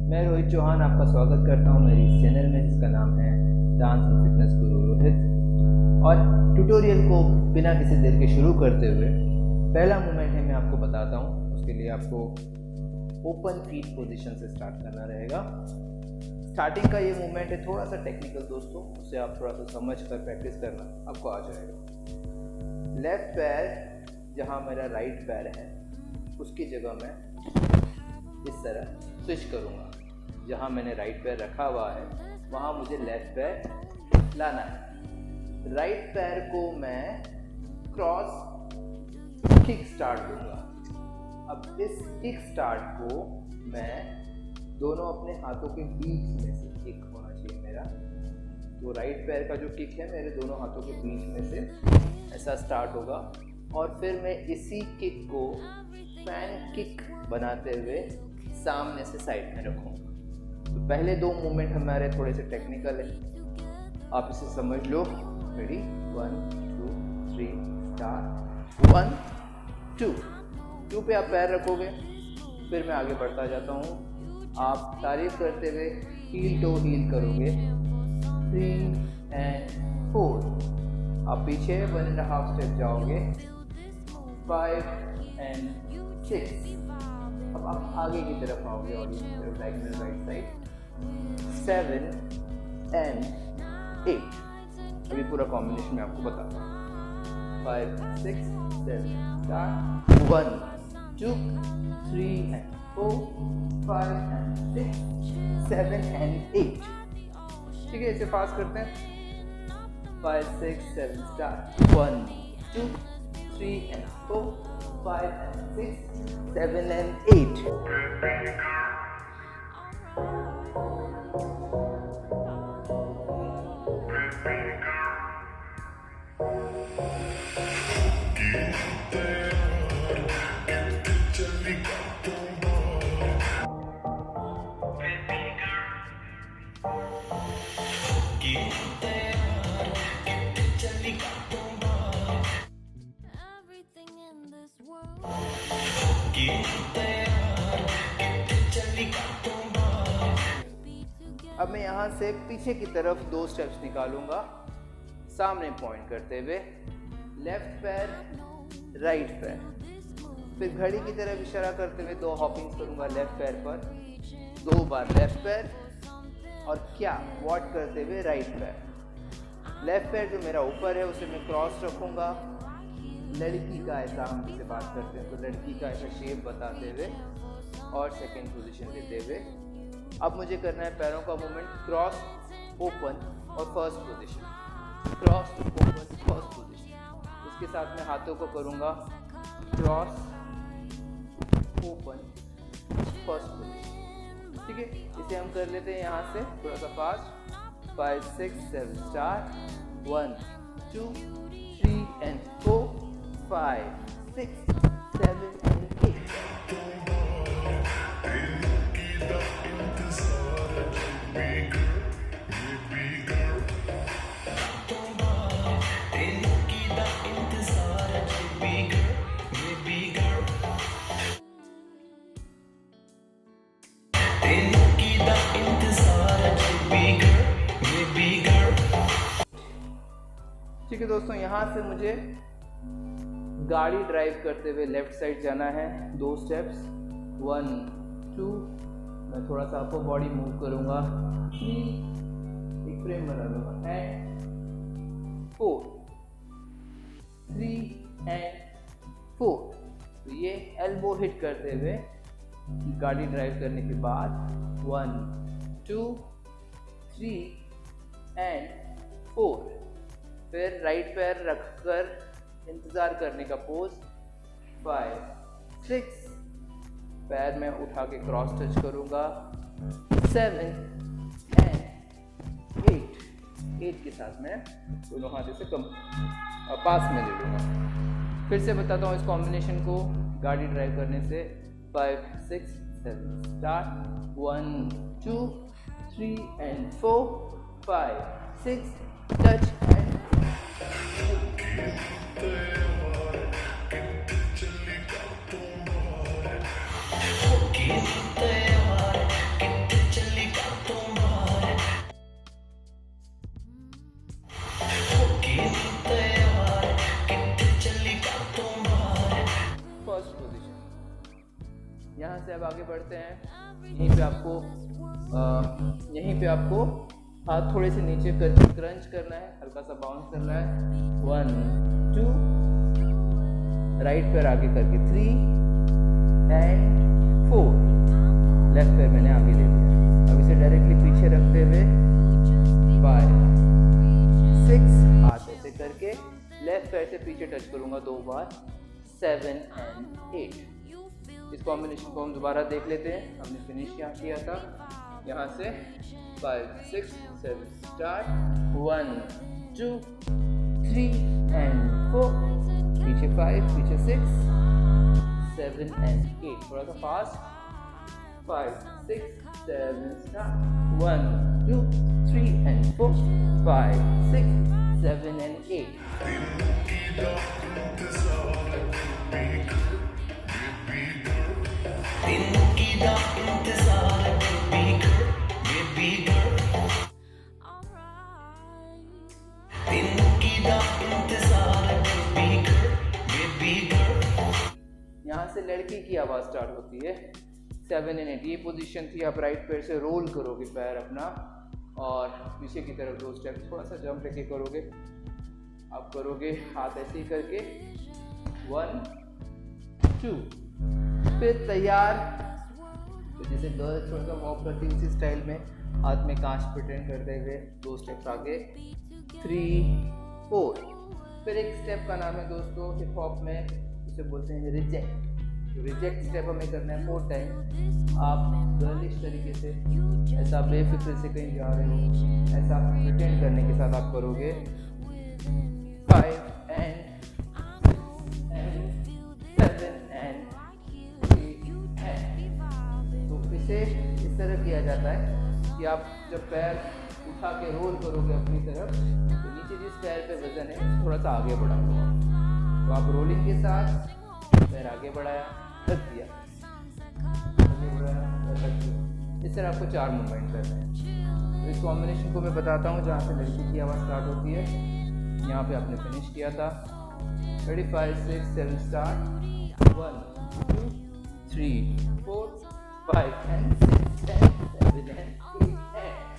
मैं रोहित चौहान आपका स्वागत करता हूं मेरी इस चैनल में जिसका नाम है डांस एंड फिटनेस गुरु रोहित। और ट्यूटोरियल को बिना किसी देर के शुरू करते हुए पहला मूवमेंट है मैं आपको बताता हूं। उसके लिए आपको ओपन फीट पोजीशन से स्टार्ट करना रहेगा। स्टार्टिंग का ये मूवमेंट है थोड़ा सा टेक्निकल दोस्तों, उसे आप थोड़ा सा समझ कर प्रैक्टिस करना, आपको आ जाएगा। लेफ्ट पैर जहाँ मेरा राइट पैर है उसकी जगह मैं इस तरह स्विच करूँगा। जहाँ मैंने राइट पैर रखा हुआ है वहाँ मुझे लेफ्ट पैर लाना है। राइट पैर को मैं क्रॉस किक स्टार्ट दूंगा। अब इस किक स्टार्ट को मैं दोनों अपने हाथों के बीच में से किक होना चाहिए मेरा। तो राइट पैर का जो किक है मेरे दोनों हाथों के बीच में से ऐसा स्टार्ट होगा और फिर मैं इसी किक को फैन किक बनाते हुए सामने से साइड में रखूँगा। तो पहले दो मूवमेंट हमारे थोड़े से टेक्निकल है, आप इसे समझ लो। Ready, 1 2 3 start. 1 2 2 पे आप पैर रखोगे, फिर मैं आगे बढ़ता जाता हूँ। आप तारीफ करते हुए हील टू हील करोगे। 3 and 4 आप पीछे 1.5 स्टेप जाओगे। 5 and 6 अब आप आगे की तरफ आओगे और ये तरफ डायगोनल राइट साइड। 7 and 8 अभी पूरा कॉम्बिनेशन मैं आपको बताता हूँ। 5 6 7 स्टार्ट। 1 2 3 and 4 5 and 6 7 and 8। ठीक है, इसे फास्ट करते हैं। 5 6 7 स्टार्ट। 1 2 3 and 4 5 and 6 7 and 8। अब मैं यहाँ से पीछे की तरफ 2 स्टेप्स निकालूंगा सामने पॉइंट करते हुए। लेफ्ट पैर राइट पैर, फिर घड़ी की तरफ इशारा करते हुए 2 हॉपिंग्स करूंगा लेफ्ट पैर पर। 2 बार लेफ्ट पैर और क्या वॉट करते हुए राइट पैर। लेफ्ट पैर जो मेरा ऊपर है उसे मैं क्रॉस रखूंगा। लड़की का ऐसा हम जिसे बात करते हैं तो लड़की का ऐसा शेप बताते हुए और सेकेंड पोजीशन देते हुए। अब मुझे करना है पैरों का मूवमेंट क्रॉस ओपन और first position. Cross open first position. उसके साथ मैं हाथों को करूँगा क्रॉस ओपन फर्स्ट पोजीशन। ठीक है, इसे हम कर लेते हैं यहाँ से थोड़ा सा फास्ट। 5 6 7 स्टार्ट। 1 2 3 and 4 5 6 7 and 8। ठीक है दोस्तों, यहाँ से मुझे गाड़ी ड्राइव करते हुए लेफ्ट साइड जाना है। 2 स्टेप्स। 1 2 मैं थोड़ा सा अपर बॉडी मूव करूँगा। 3 एक फ्रेम बना लूँगा एंड 4 3 and 4। तो ये एल्बो हिट करते हुए गाड़ी ड्राइव करने के बाद 1 2 3 and 4। फिर राइट पैर रखकर इंतज़ार करने का पोज। 5 6 पैर में उठा के क्रॉस टच करूँगा। 7 and 8 के साथ मैं दोनों हाथों से कम पास में ले लूँगा। फिर से बताता हूँ इस कॉम्बिनेशन को गाड़ी ड्राइव करने से। 5 6 7 start. 1 2 3 and 4 5 6 touch and first position. यहाँ से अब आगे बढ़ते हैं। यहीं पे आपको हाथ थोड़े से नीचे करके क्रंच करना है, हल्का सा बाउंस करना है। 1 2, राइट पैर आगे करके 3 एंड 4, लेफ्ट पैर मैंने आगे ले लिया। अब इसे डायरेक्टली पीछे रखते हुए 5 6, हाथ ऐसे करके लेफ्ट पैर से पीछे टच करूंगा 2 बार। 7 एंड 8। इस कॉम्बिनेशन को हम दोबारा देख लेते हैं। हमने फिनिश क्या किया था, यहाँ से 5 6 7 स्टार्ट। 1 2 3 एंड 4, पीछे 5, पीछे 6 7 एंड 8। थोड़ा सा फास्ट। 5 6 7 स्टार्ट। 1 2 3 and 4 5 6 7 and 8। यहाँ से लड़की की आवाज़ स्टार्ट होती है। 7 एंड 8 ये पोजीशन थी। आप राइट पैर से रोल करोगे पैर अपना और पीछे की तरफ 2 स्टेप, थोड़ा सा जंप लेके करोगे। आप करोगे हाथ ऐसे ही करके 1 2, फिर तैयार। तो जैसे गर्ल्स थोड़ा सा वॉक करती है उसी स्टाइल में हाथ में कांच प्रिटेंड करते हुए 2 स्टेप्स आगे 3 4। फिर एक स्टेप का नाम है दोस्तों हिप हॉप में, उसे बोलते हैं रिजेक्ट। तो रिजेक्ट स्टेप हमें करना है 4 टाइम। आप गर्लिश तरीके से ऐसा बेफिक्र से कहीं जा रहे हो ऐसा प्रिटेंड करने के साथ आप करोगे 5 एंड 7 एंड 8 एंड। तो इसे इस तरह किया जाता है कि आप जब पैर उठा के रोल करोगे अपनी तरफ तो नीचे जिस पैर पे वजन है थोड़ा सा आगे बढ़ा दो। तो आप रोलिंग के साथ पैर आगे बढ़ाया, रख दिया, आगे बढ़ाया, रख दिया। इस तरह आपको 4 मूवमेंट करने हैं। तो इस कॉम्बिनेशन को मैं बताता हूँ। जहाँ से लड़की की आवाज़ स्टार्ट होती है यहाँ पे आपने फिनिश किया था। 5 6 7 start. 1 2 3 4 5 and 6 and 7 and 8 and.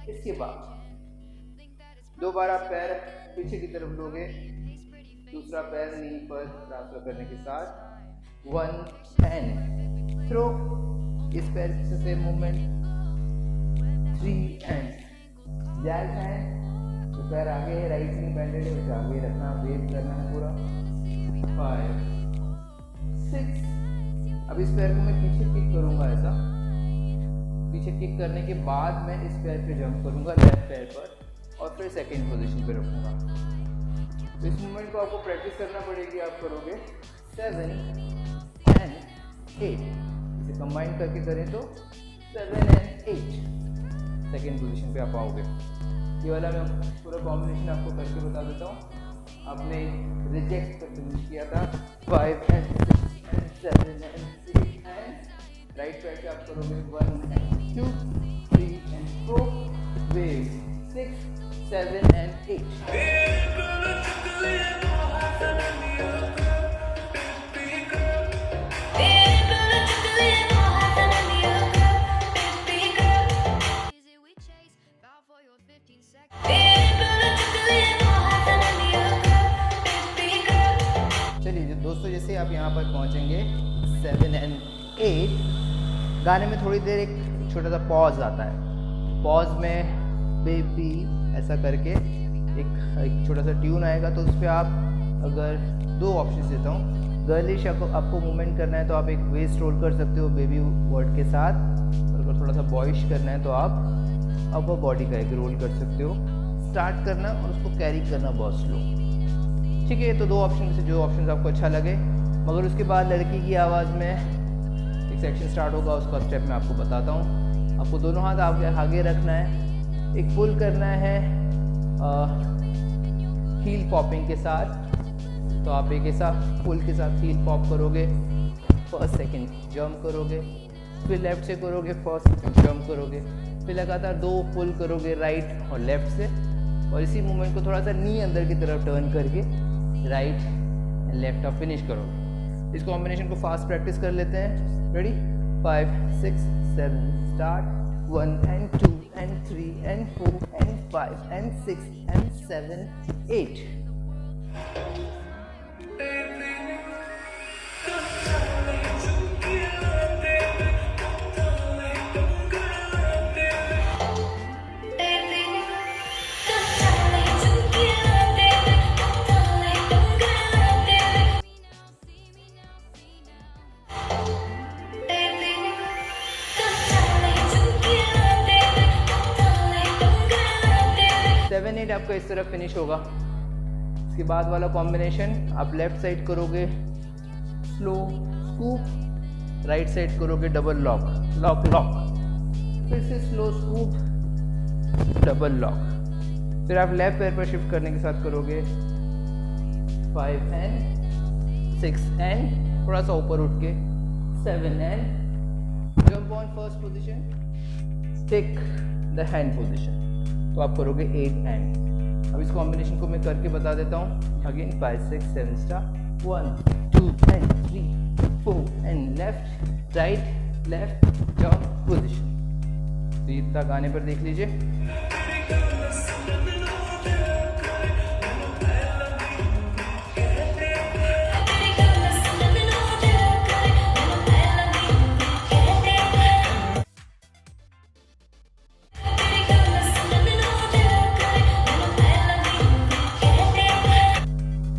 इसके बाद 2 बार आप पैर पीछे की तरफ लोगे, दूसरा पैर नी पर ट्रांसफर करने के साथ 1 एंड थ्रो। इस पैर से same movement 3 and zag hand. तो पैर आगे है, राइट नी बेंडेड है, उसे आगे रखना, वेव करना है पूरा। 5 6। अब इस पैर को मैं पीछे किक करूंगा ऐसा। पीछे किक करने के बाद मैं इस पैर पे जंप करूंगा लेफ्ट पैर पर और फिर सेकंड पोजीशन पे रखूंगा। तो इस मूवमेंट को आपको प्रैक्टिस करना पड़ेगी। आप करोगे 7 एंड 8। इसे कंबाइन करके करें तो 7 एंड 8 सेकंड पोजीशन पे आप आओगे। ये वाला मैं पूरा कॉम्बिनेशन आपको करके बता देता हूँ। आपने रिजेक्ट कर फिनिश किया था 5 and 6 and 7 and 6 and right पैर से आप करोगे 1 एंड 2 3 एंड 4 वेव 6 7 एंड 8। चलिए दोस्तों, जैसे आप यहाँ पर पहुँचेंगे 7 एंड 8, गाने में थोड़ी देर एक छोटा सा पॉज आता है। पॉज में बेबी ऐसा करके एक छोटा सा ट्यून आएगा। तो उस पर आप अगर 2 ऑप्शन देता हूँ। गर्लिश आपको मूवमेंट करना है तो आप एक वेस्ट रोल कर सकते हो बेबी वर्ड के साथ, और अगर थोड़ा सा बॉयश करना है तो आप अपर बॉडी का एक रोल कर सकते हो। स्टार्ट करना और उसको कैरी करना बहुत स्लो, ठीक है। तो 2 ऑप्शन में से जो ऑप्शन आपको अच्छा लगे। मगर उसके बाद लड़की की आवाज़ में एक सेक्शन स्टार्ट होगा, उसका स्टेप मैं आपको बताता हूँ। आपको दोनों हाथ आगे रखना है, एक पुल करना है हील पॉपिंग के साथ। तो आप एक ऐसा पुल के साथ हील पॉप करोगे, फर्स्ट सेकंड जंप करोगे, फिर लेफ्ट से करोगे, फर्स्ट सेकंड जंप करोगे, फिर लगातार 2 पुल करोगे राइट और लेफ्ट से, और इसी मूवमेंट को थोड़ा सा नी अंदर की तरफ टर्न करके राइट एंड लेफ्ट और फिनिश करोगे। इस कॉम्बिनेशन को फास्ट प्रैक्टिस कर लेते हैं। Ready? 5 6 7 start. 1 and 2 and 3 and 4 and 5 and 6 and 7 8। आपका इस तरफ फिनिश होगा। इसके बाद वाला कॉम्बिनेशन आप लेफ्ट साइड करोगे स्लो स्कूप, राइट साइड करोगे डबल लॉक लॉक लॉक, फिर से स्लो स्कूप डबल लॉक, फिर आप लेफ्ट पैर पर शिफ्ट करने के साथ करोगे 5 and 6 and थोड़ा सा ऊपर उठ के 7 and jump on first position, take the hand position. तो आप करोगे 8 and। अब इस कॉम्बिनेशन को मैं करके बता देता हूँ again. 5 6 7 start. 1 2 and 3 4 and left right left jump position. तो इतना गाने पर देख लीजिए।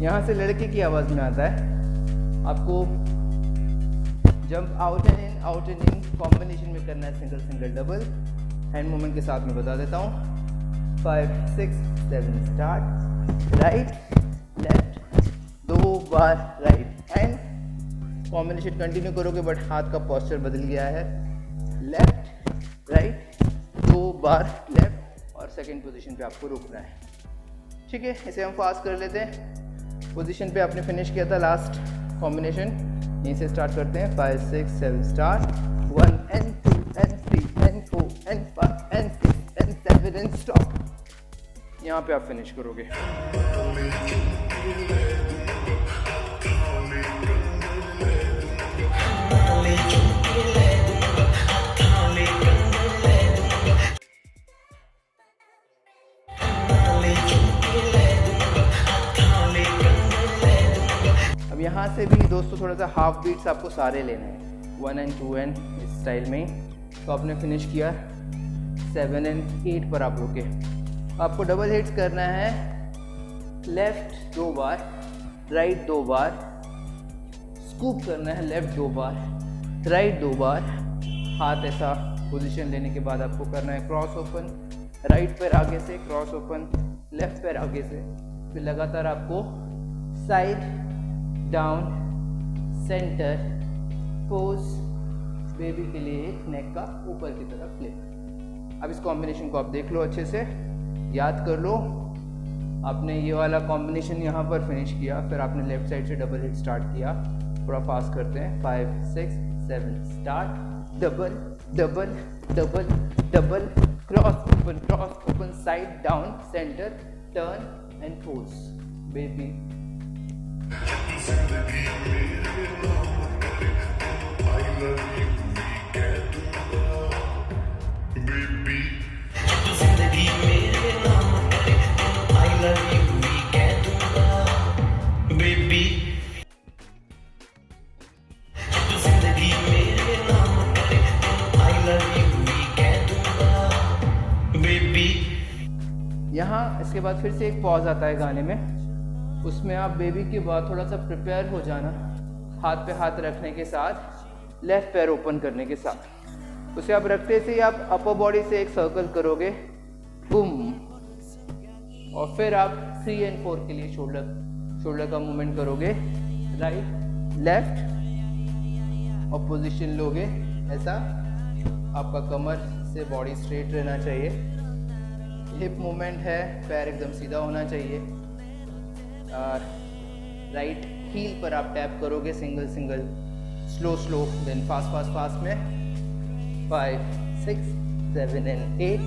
यहाँ से लड़के की आवाज़ में आता है। आपको jump out and in combination में करना है, single single double. Hand movement के साथ में बता देता हूँ। 5 6 7 स्टार्ट। राइट लेफ्ट 2 बार राइट हैंड। कॉम्बिनेशन कंटिन्यू करोगे बट हाथ का पोस्चर बदल गया है। लेफ्ट राइट 2 बार लेफ्ट और सेकेंड पोजीशन पे आपको रुकना है। ठीक है, इसे हम फास्ट कर लेते हैं। पोजीशन पे आपने फिनिश किया था लास्ट कॉम्बिनेशन, यहीं से स्टार्ट करते हैं। 5 6 7 start. 1 and 2 and 3 and 4 and 5 and 6 and 7 and stop. यहाँ पे आप फिनिश करोगे। अब यहाँ से भी दोस्तों थोड़ा सा हाफ बीट्स आपको सारे लेने हैं, 1 and 2 and इस स्टाइल में ही। तो आपने फिनिश किया 7 and 8 पर आप रुके। आपको डबल हिट्स करना है। लेफ्ट 2 बार राइट 2 बार, स्कूप करना है लेफ्ट 2 बार राइट 2 बार। हाथ ऐसा पोजीशन लेने के बाद आपको करना है क्रॉस ओपन, राइट पैर आगे से क्रॉस ओपन, लेफ्ट पैर आगे से। फिर लगातार आपको side down centre pose, baby के लिए नेक का ऊपर की तरफ फ्लिप। अब इस कॉम्बिनेशन को आप देख लो, अच्छे से याद कर लो। आपने ये वाला कॉम्बिनेशन यहाँ पर फिनिश किया, फिर आपने लेफ्ट साइड से डबल हिट स्टार्ट किया। थोड़ा फास्ट करते हैं। 5 6 7 start. Double double double double, cross open side down centre turn and pose baby. यहाँ इसके बाद फिर से एक पॉज आता है गाने में, उसमें आप बेबी के बाद थोड़ा सा प्रिपेयर हो जाना, हाथ पे हाथ रखने के साथ, लेफ्ट पैर ओपन करने के साथ। उसे आप रखते से आप अपर बॉडी से एक सर्कल करोगे, बूम, और फिर आप 3 and 4 के लिए शोल्डर का मूवमेंट करोगे, राइट लेफ्ट, और पोजीशन लोगे ऐसा। आपका कमर से बॉडी स्ट्रेट रहना चाहिए, हिप मूवमेंट है, पैर एकदम सीधा होना चाहिए। राइट हील पर आप टैप करोगे, single single, slow slow, then fast fast fast में 5 6 7 एंड 8।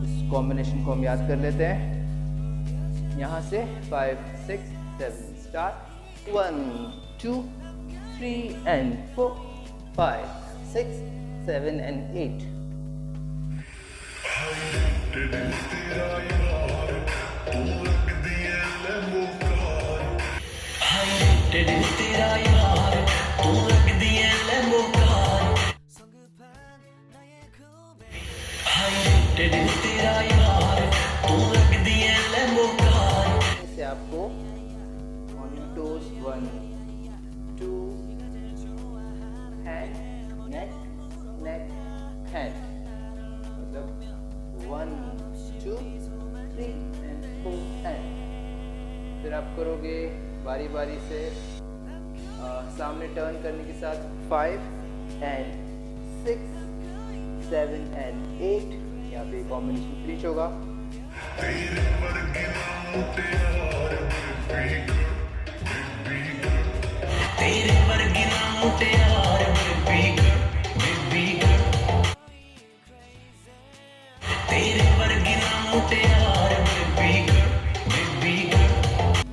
इस कॉम्बिनेशन को हम याद कर लेते हैं यहाँ से। 5 6 7 स्टार्ट। 1 2 3 and 4 5 6 7 and 8। से आपको on your toes 1 2 hand, neck neck hand, मतलब 1 2 3 एंड 4 हैंड। फिर आप करोगे बारी बारी से सामने टर्न करने के साथ 5 एंड 6 7 एंड 8। यहाँ पे कॉम्बिनेशन फिनिश होगा।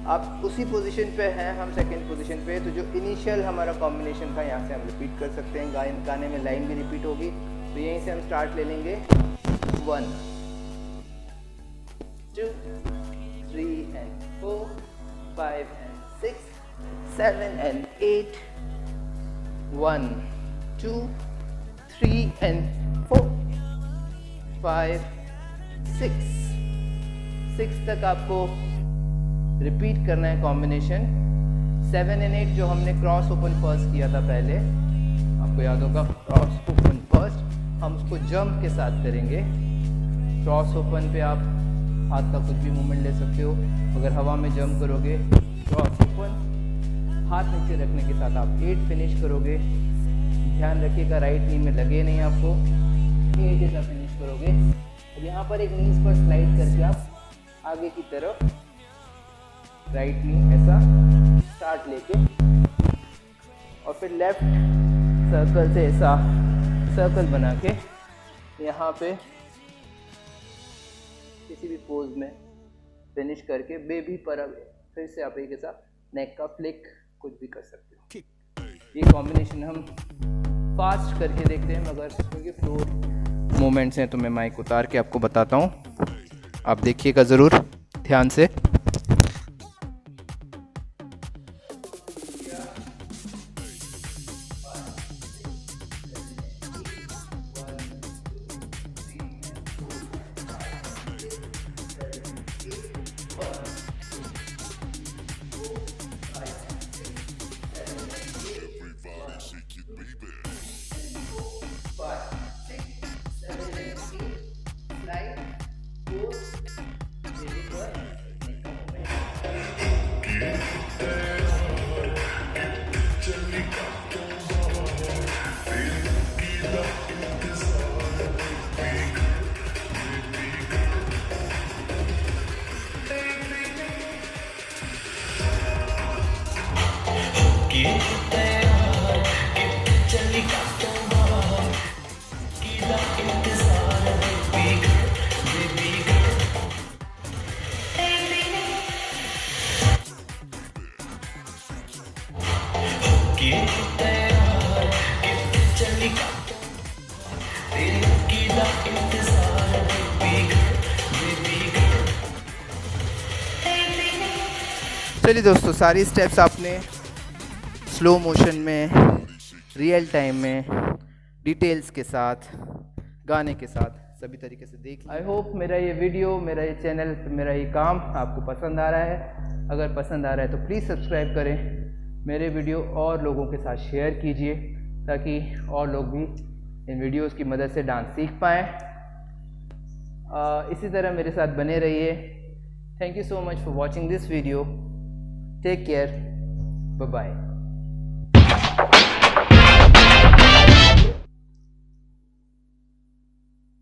आप उसी पोजीशन पे हैं, हम सेकंड पोजीशन पे, तो जो इनिशियल हमारा कॉम्बिनेशन था यहाँ से हम रिपीट कर सकते हैं। गाने में लाइन भी रिपीट होगी, तो यहीं से हम स्टार्ट ले लेंगे। 1 2 3 एंड 4 5 एंड 6 7 एंड 8। 1 2 3 एंड 4 5 6 तक आपको रिपीट करना है कॉम्बिनेशन। 7 एंड 8 जो हमने क्रॉस ओपन फर्स्ट किया था पहले, आपको याद होगा, क्रॉस ओपन फर्स्ट, हम उसको जंप के साथ करेंगे। क्रॉस ओपन पे आप हाथ का कुछ भी मूवमेंट ले सकते हो। अगर हवा में जंप करोगे, क्रॉस ओपन, हाथ नीचे रखने के साथ आप 8 फिनिश करोगे। ध्यान रखिएगा राइट नी में लगे नहीं आपको, 8 जैसा फिनिश करोगे। और यहाँ पर एक नीज पर स्लाइड करके आप आगे की तरफ राइट नी ऐसा स्टार्ट लेके, और फिर लेफ्ट सर्कल से ऐसा सर्कल बना के यहाँ पे किसी भी पोज में फिनिश करके बेबी पर फिर से आप एक ऐसा नेक का फ्लिक कुछ भी कर सकते हो। ये कॉम्बिनेशन हम फास्ट करके देखते हैं, मगर क्योंकि फ्लोर मोमेंट्स हैं तो मैं माइक उतार के आपको बताता हूँ, आप देखिएगा ज़रूर ध्यान से। चलिए दोस्तों, सारी स्टेप्स आपने स्लो मोशन में, रियल टाइम में, डिटेल्स के साथ, गाने के साथ सभी तरीके से देख। आई होप मेरा ये वीडियो, मेरा ये चैनल, मेरा ये काम आपको पसंद आ रहा है। अगर पसंद आ रहा है तो प्लीज़ सब्सक्राइब करें, मेरे वीडियो और लोगों के साथ शेयर कीजिए ताकि और लोग भी इन वीडियोस की मदद से डांस सीख पाएँ। इसी तरह मेरे साथ बने रहिए। Thank you so much for watching this video. Take care, bye bye.